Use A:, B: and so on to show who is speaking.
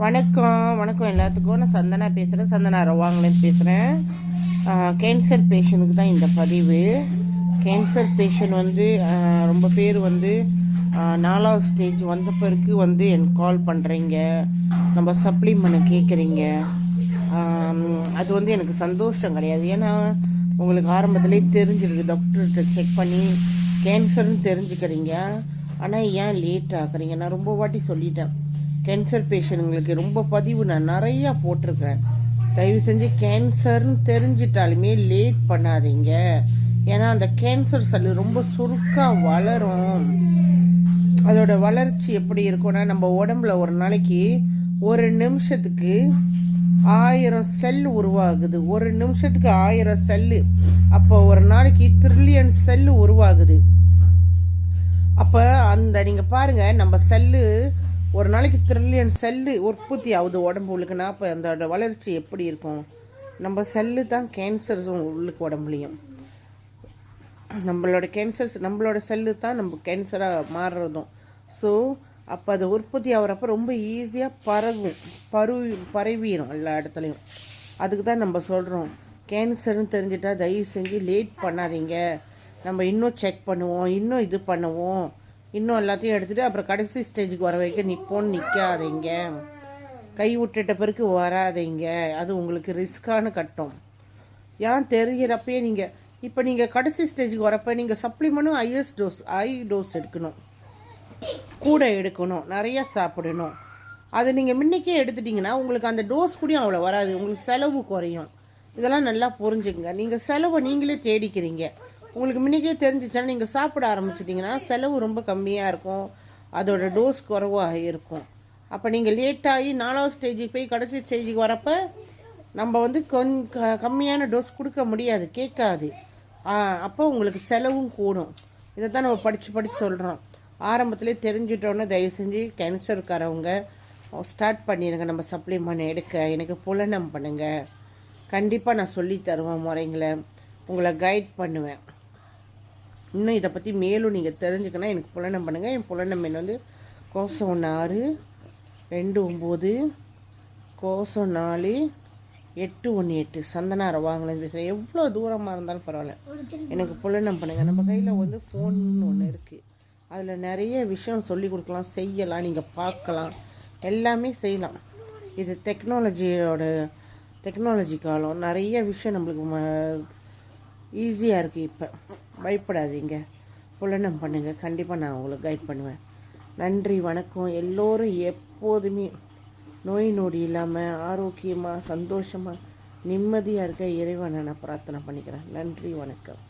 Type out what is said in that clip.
A: வணக்கம் எல்லாத்துக்கும். நான் சந்தனா பேசுகிறேன். சந்தனா ரவாங்கலேருந்து பேசுகிறேன். கேன்சர் பேஷண்ட்டுக்கு தான் இந்த பதிவு. கேன்சர் பேஷண்ட் ரொம்ப பேர் 4வது ஸ்டேஜ் வந்த பிறகு எனக்கு கால் பண்ணுறீங்க, நம்ம சப்ளிமெண்ட் கேட்குறீங்க. அது எனக்கு சந்தோஷம் கிடையாது. ஏன்னா உங்களுக்கு ஆரம்பத்துலேயே தெரிஞ்சிருக்கு, டாக்டர்கிட்ட செக் பண்ணி கேன்சர்னு தெரிஞ்சுக்கிறீங்க. ஆனால் ஏன் லேட் ஆகுறீங்க? நான் ரொம்ப வாட்டி சொல்லிட்டேன், கேன்சர் பேஷண்ட்டுங்களுக்கு ரொம்ப பதிவு நான் நிறையா போட்டிருக்கேன். தயவு செஞ்சு கேன்சர்னு தெரிஞ்சிட்டாலுமே லேட் பண்ணாதீங்க. ஏன்னா அந்த கேன்சர் செல்லு ரொம்ப சுருக்காக வளரும். அதோட வளர்ச்சி எப்படி இருக்கும்னா, நம்ம உடம்புல ஒரு நாளைக்கு ஒரு நிமிஷத்துக்கு 1000 செல் உருவாகுது. ஒரு நிமிஷத்துக்கு 1000 செல்லு. அப்போ ஒரு நாளைக்கு ட்ரில்லியன் செல்லு உருவாகுது. அப்போ நீங்கள் பாருங்கள், நம்ம செல்லு ஒரு நாளைக்கு ட்ரில்லியன் செல்லு உற்பத்தி ஆகுது உடம்பு உள்ளுக்குன்னா, அப்போ அதோட வளர்ச்சி எப்படி இருக்கும்? நம்ம செல்லு தான் கேன்சர்ஸும் உள்ளுக்கு உடம்புலையும். நம்மளோட செல்லு தான் நம்ம கேன்சராக மாறுறதும். ஸோ அப்போ அது உற்பத்தி ஆகிறப்ப ரொம்ப ஈஸியாக பரவிடும் எல்லா இடத்துலையும். அதுக்கு தான் நம்ம சொல்கிறோம், கேன்சர்னு தெரிஞ்சிட்டா தயவு செஞ்சு லேட் பண்ணாதீங்க. நம்ம இன்னும் செக் பண்ணுவோம், இன்னும் இது பண்ணுவோம், இன்னும் எல்லாத்தையும் எடுத்துகிட்டு அப்புறம் கடைசி ஸ்டேஜுக்கு வர வைக்க நிற்காதீங்க. கை விட்டுட்ட பிறகு வராதிங்க. அது உங்களுக்கு ரிஸ்க்கான கட்டம். ஏன் தெரிகிறப்பயே நீங்கள் கடைசி ஸ்டேஜுக்கு வரப்போ நீங்கள் சப்ளிமெண்ட்டும் ஹை டோஸ் எடுக்கணும், கூட எடுக்கணும், நிறையா சாப்பிடணும். அது நீங்கள் முன்னைக்கே எடுத்துட்டிங்கன்னா உங்களுக்கு அந்த டோஸ் கூட அவ்வளோ வராது, உங்களுக்கு செலவு குறையும். இதெல்லாம் நல்லா புரிஞ்சுங்க. நீங்கள் செலவை நீங்களே தேடிக்கிறீங்க. உங்களுக்கு முன்னைக்கே தெரிஞ்சிச்சுன்னா நீங்கள் சாப்பிட ஆரம்பிச்சிட்டிங்கன்னா செலவு ரொம்ப கம்மியாக இருக்கும், அதோட டோஸ் குறைவாக இருக்கும். அப்போ நீங்கள் லேட்டாகி 4வது ஸ்டேஜுக்கு போய் கடைசி ஸ்டேஜுக்கு வரப்போ நம்ம கொஞ்சம் கம்மியான டோஸ் கொடுக்க முடியாது, கேட்காது. அப்போ உங்களுக்கு செலவும் கூடும். இதை தான் நம்ம படித்து சொல்கிறோம். ஆரம்பத்திலே தெரிஞ்சிட்டோன்னே தயவு செஞ்சு கேன்சருக்காரவங்க ஸ்டார்ட் பண்ணிடுங்க. நம்ம சப்ளிமெண்ட் எடுக்க எனக்கு புலனம் பண்ணுங்கள். கண்டிப்பாக நான் சொல்லி தருவேன் முறைங்களை, உங்களை கைட் பண்ணுவேன். இன்னும் இதை பற்றி மேலும் நீங்கள் தெரிஞ்சுக்கணும், எனக்கு புலனம் பண்ணுங்கள். என் புலனம் எண் கோசம் 6 29 கோசம் 4 818. சந்தனா ரவாங்கலேருந்து பேசுகிறேன். எவ்வளோ தூரமாக இருந்தாலும் பரவாயில்ல, எனக்கு புலனம் பண்ணுங்கள். நம்ம கையில் ஃபோன்னு ஒன்று இருக்குது, அதில் நிறைய விஷயம் சொல்லி கொடுக்கலாம், செய்யலாம், நீங்கள் பார்க்கலாம், எல்லாமே செய்யலாம். இது டெக்னாலஜி காலம். நிறைய விஷயம் நம்மளுக்கு ஈஸியாக இருக்குது. இப்போ பயப்படாதீங்க, புலனம் பண்ணுங்கள். கண்டிப்பாக நான் உங்களுக்கு கைட் பண்ணுவேன். நன்றி, வணக்கம். எல்லோரும் எப்போதுமே நோய் நொடி இல்லாமல் ஆரோக்கியமாக சந்தோஷமாக நிம்மதியாக இருக்க இறைவனை நான் பிரார்த்தனை பண்ணிக்கிறேன். நன்றி, வணக்கம்.